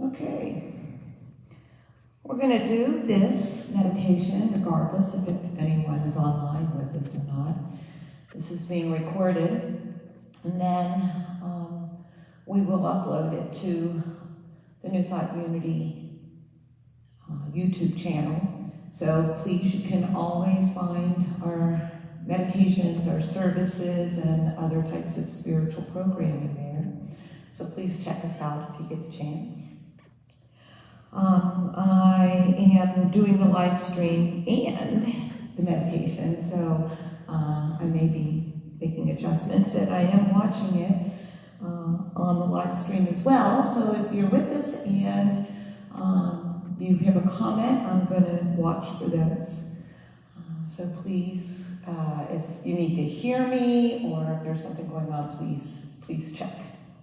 Okay, we're going to do this meditation regardless of if anyone is online with us or not. This is being recorded, and then we will upload it to the New Thought Unity YouTube channel. So please, you can always find our meditations, our services, and other types of spiritual programming there. So please check us out if you get the chance. I am doing the live stream and the meditation, so I may be making adjustments, and I am watching it on the live stream as well. So if you're with us and you have a comment, I'm going to watch for those. So please, if you need to hear me or if there's something going on, please check.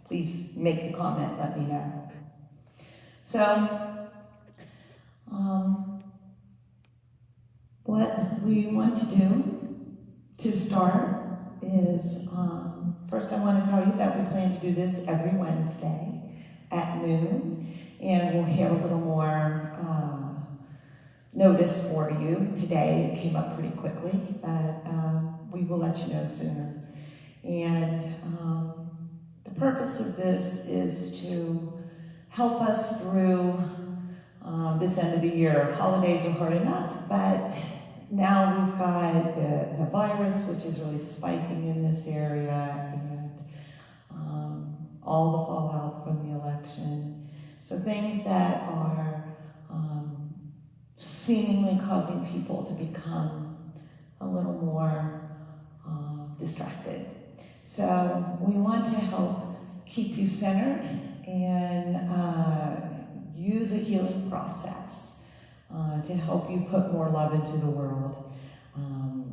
Please make the comment, let me know. So, what we want to do to start is, first I want to tell you that we plan to do this every Wednesday at noon, and we'll have a little more notice for you today. It came up pretty quickly, but we will let you know sooner. And the purpose of this is to help us through this end of the year. Holidays are hard enough, but now we've got the virus, which is really spiking in this area, and all the fallout from the election. So things that are seemingly causing people to become a little more distracted. So we want to help keep you centered and use a healing process to help you put more love into the world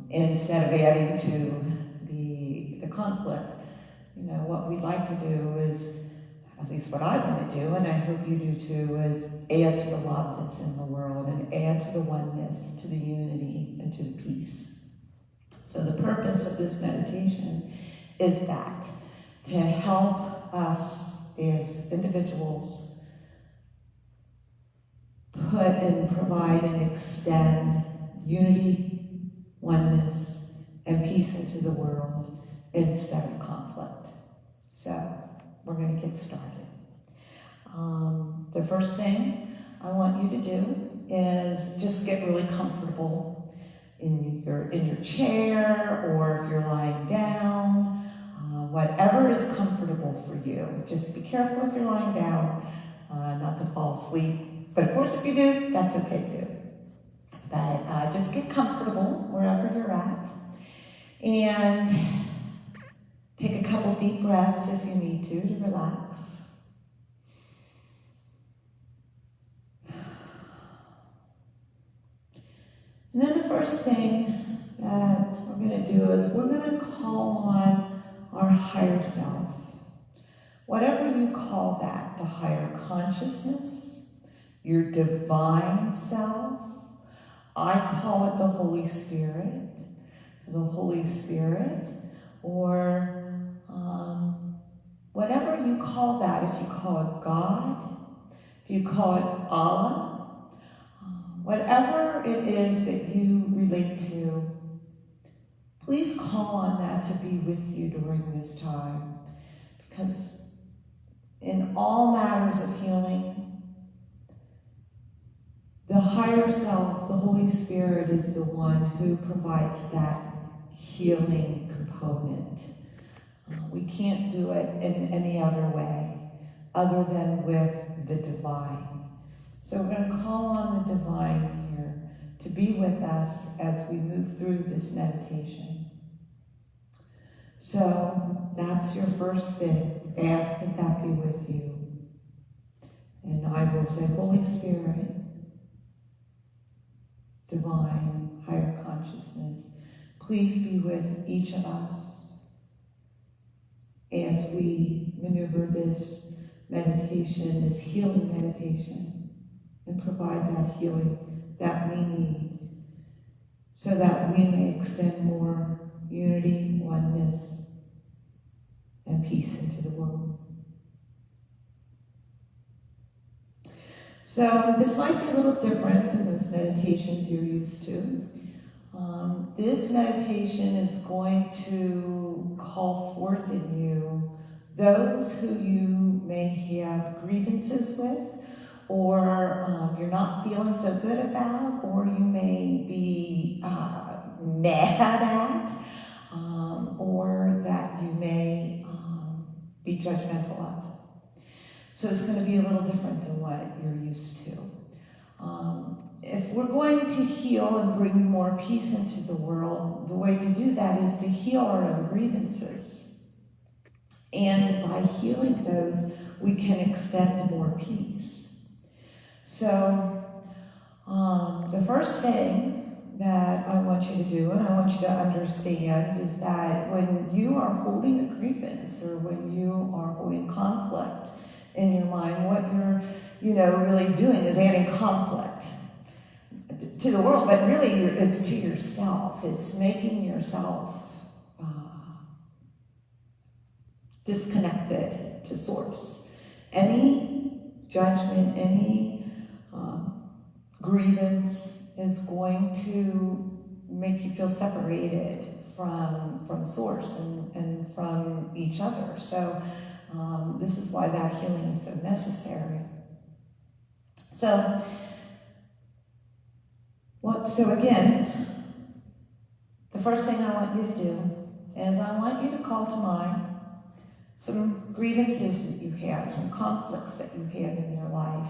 instead of adding to the conflict. You know, what we'd like to do is, at least what I want to do, and I hope you do too, is add to the love that's in the world and add to the oneness, to the unity, and to the peace. So the purpose of this meditation is that, to help us as individuals put and provide and extend unity, oneness, and peace into the world instead of conflict. So we're going to get started. The first thing I want you to do is just get really comfortable in your chair, or if you're lying down, whatever is comfortable for you. Just be careful if you're lying down, not to fall asleep. But of course, if you do, that's okay too. But just get comfortable wherever you're at, and take a couple deep breaths if you need to relax. And then the first thing that we're going to do is we're going to call on our higher self. Whatever you call that, the higher consciousness, your divine self. I call it the Holy Spirit. So the Holy Spirit, or whatever you call that, if you call it God, if you call it Allah, whatever it is that you relate to, please call on that to be with you during this time. Because in all matters of healing, the higher self, the Holy Spirit, is the one who provides that healing component. We can't do it in any other way other than with the divine. So we're going to call on the divine here to be with us as we move through this meditation. So that's your first thing. Ask that that be with you. And I will say, Holy Spirit, divine, higher consciousness, please be with each of us as we maneuver this meditation, this healing meditation, and provide that healing that we need so that we may extend more unity, oneness, and peace into the world. So this might be a little different than most meditations you're used to. This meditation is going to call forth in you those who you may have grievances with, or you're not feeling so good about, or you may be mad at, or that you may be judgmental of. So it's going to be a little different than what you're used to. If we're going to heal and bring more peace into the world, the way to do that is to heal our own grievances. And by healing those, we can extend more peace. So the first thing that I want you to do, and I want you to understand, is that when you are holding a grievance or when you are holding conflict in your mind, what you're really doing is adding conflict to the world, but really it's to yourself. It's making yourself disconnected to source. Any judgment, any grievance is going to make you feel separated from source and from each other. So this is why that healing is so necessary. So again, the first thing I want you to do is I want you to call to mind some grievances that you have, some conflicts that you have in your life.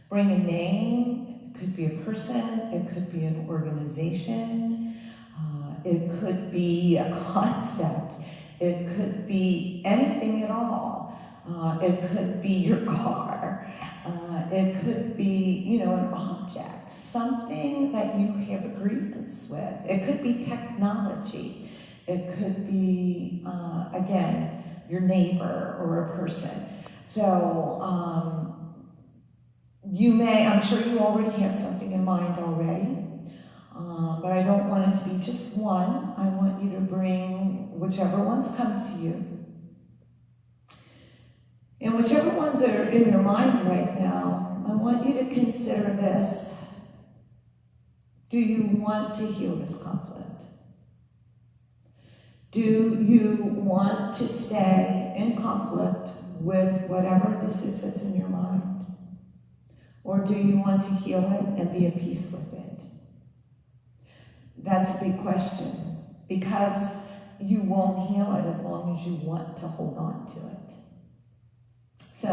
Bring a name. It could be a person. It could be an organization. It could be a concept. It could be anything at all. It could be your car. It could be, an object, something that you have a grievance with. It could be technology. It could be, again, your neighbor or a person. So I'm sure you already have something in mind already, but I don't want it to be just one. I want you to bring whichever ones come to you. And whichever ones that are in your mind right now, I want you to consider this. Do you want to heal this conflict? Do you want to stay in conflict with whatever this is that's in your mind? Or do you want to heal it and be at peace with it? That's a big question, because you won't heal it as long as you want to hold on to it. So,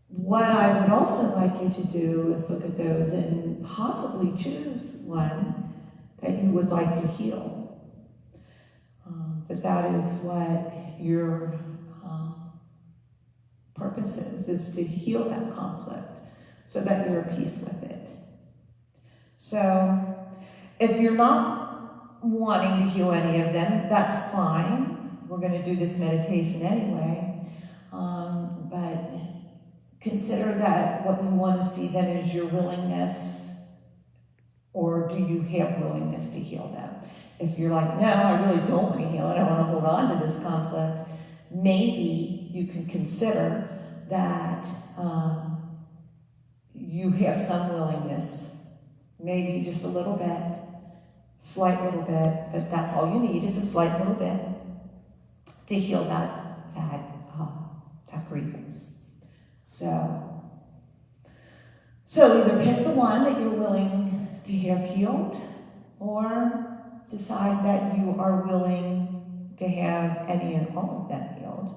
what I would also like you to do is look at those and possibly choose one that you would like to heal. That is what your purpose is to heal that conflict so that you're at peace with it. So, if you're not wanting to heal any of them, that's fine. We're going to do this meditation anyway. But consider that what you want to see then is your willingness, or do you have willingness to heal them? If you're like, no, I really don't want to heal it, I want to hold on to this conflict, maybe you can consider that you have some willingness, maybe just a little bit, slight little bit, but that's all you need is a slight little bit to heal that grievance. So either pick the one that you're willing to have healed, or decide that you are willing to have any and all of them healed.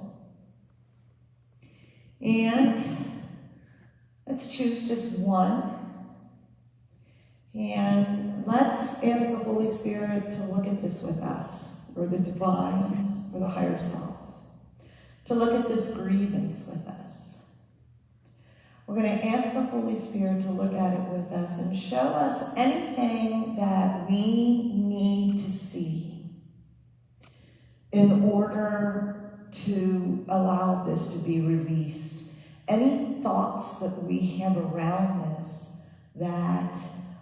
And let's choose just one. And let's ask the Holy Spirit to look at this with us, or the divine, or the higher self, to look at this grievance with us. We're going to ask the Holy Spirit to look at it with us and show us anything that we need to see in order to allow this to be released. Any thoughts that we have around this that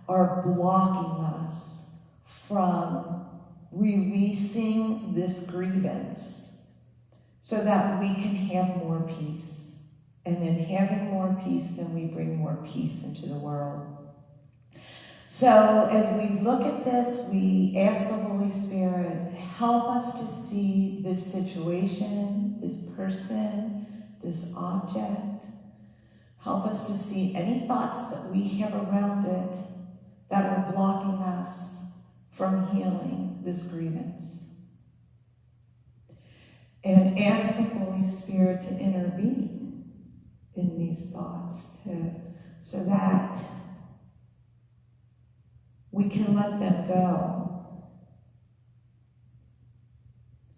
are blocking us from releasing this grievance so that we can have more peace And in having more peace, then we bring more peace into the world. So as we look at this, we ask the Holy Spirit, help us to see this situation, this person, this object. Help us to see any thoughts that we have around it that are blocking us from healing this grievance. And ask the Holy Spirit to intervene in these thoughts so that we can let them go.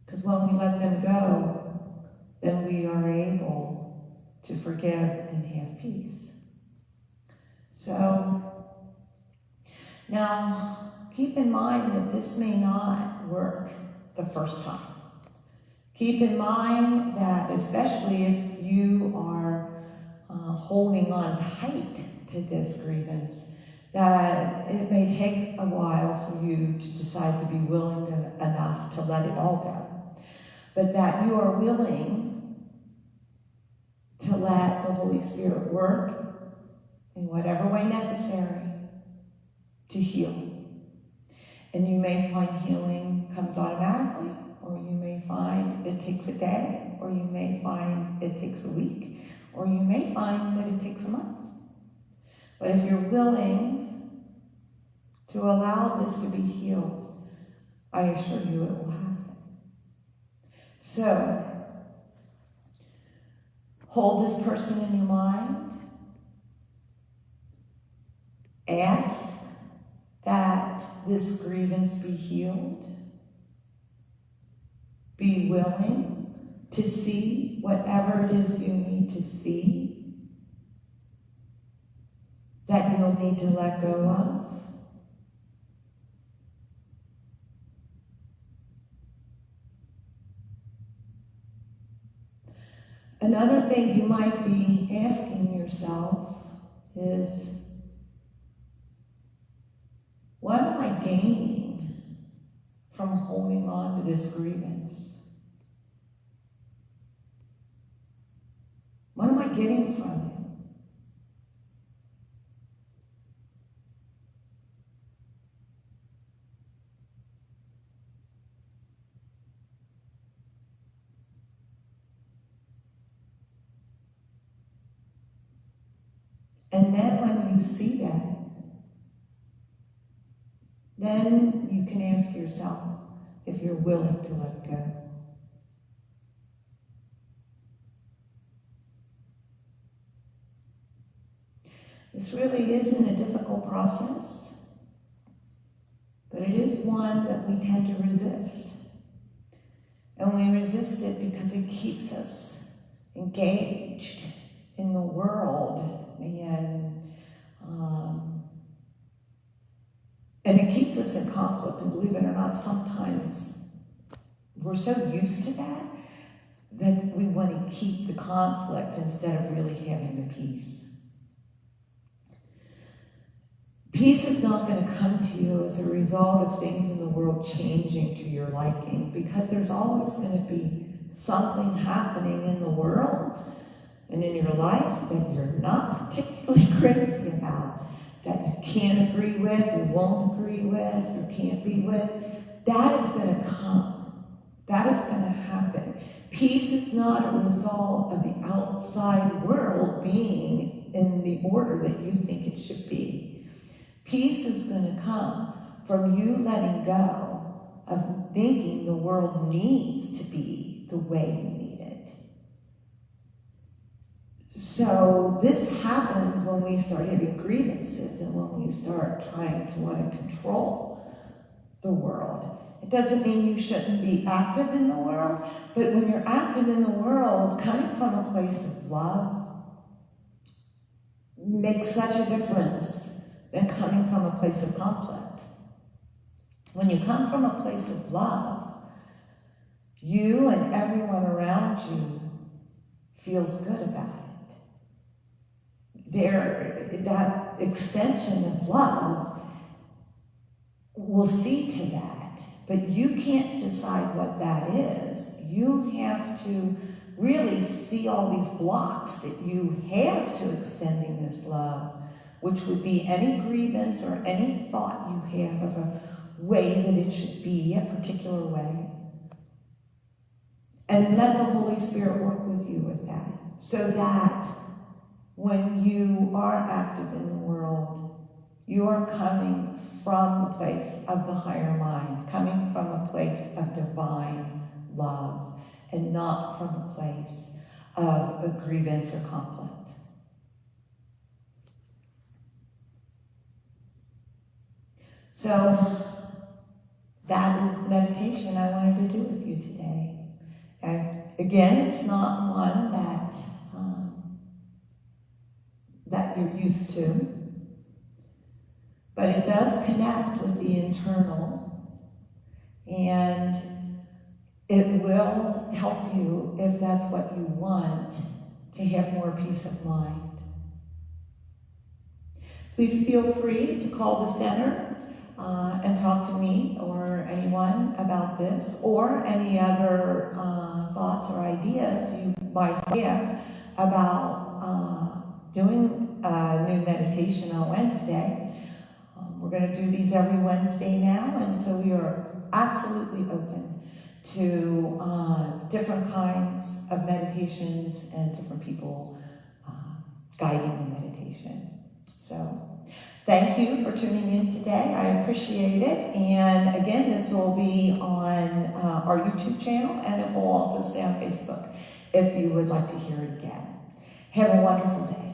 Because when we let them go, then we are able to forgive and have peace. So, now keep in mind that this may not work the first time. Keep in mind that especially if you are holding on tight to this grievance, that it may take a while for you to decide to be willing enough to let it all go. But that you are willing to let the Holy Spirit work in whatever way necessary to heal. And you may find healing comes automatically, or you may find it takes a day, or you may find it takes a week, or you may find that it takes a month. But if you're willing to allow this to be healed, I assure you it will happen. So, hold this person in your mind. Ask that this grievance be healed. Be willing to see whatever it is you need to see that you'll need to let go of. Another thing you might be asking yourself is, what am I gaining from holding on to this grievance? What am I getting from it? And then when you see that, then you can ask yourself if you're willing to let it go. This really isn't a difficult process, but it is one that we tend to resist. And we resist it because it keeps us engaged in the world and it keeps us in conflict. And believe it or not, sometimes we're so used to that we want to keep the conflict instead of really having the peace. Peace is not going to come to you as a result of things in the world changing to your liking, because there's always going to be something happening in the world and in your life that you're not particularly crazy about, that you can't agree with, or won't agree with, or can't be with. That is going to come. That is going to happen. Peace is not a result of the outside world being in the order that you think it should be. Peace is going to come from you letting go of thinking the world needs to be the way you need it. So this happens when we start having grievances and when we start trying to want to control the world. It doesn't mean you shouldn't be active in the world, but when you're active in the world, coming from a place of love makes such a difference than coming from a place of conflict. When you come from a place of love, you and everyone around you feels good about it. That extension of love will see to that, but you can't decide what that is. You have to really see all these blocks that you have to extending this love, which would be any grievance or any thought you have of a way that it should be, a particular way. And let the Holy Spirit work with you with that, so that when you are active in the world, you are coming from the place of the higher mind, coming from a place of divine love, and not from a place of a grievance or conflict. So that is the meditation I wanted to do with you today. And again, it's not one that you're used to, but it does connect with the internal, and it will help you, if that's what you want, to have more peace of mind. Please feel free to call the center and talk to me or anyone about this, or any other thoughts or ideas you might have about doing a new meditation on Wednesday. We're going to do these every Wednesday now, and so we are absolutely open to different kinds of meditations and different people guiding the meditation. So thank you for tuning in today. I appreciate it. And again, this will be on our YouTube channel, and it will also stay on Facebook if you would like to hear it again. Have a wonderful day.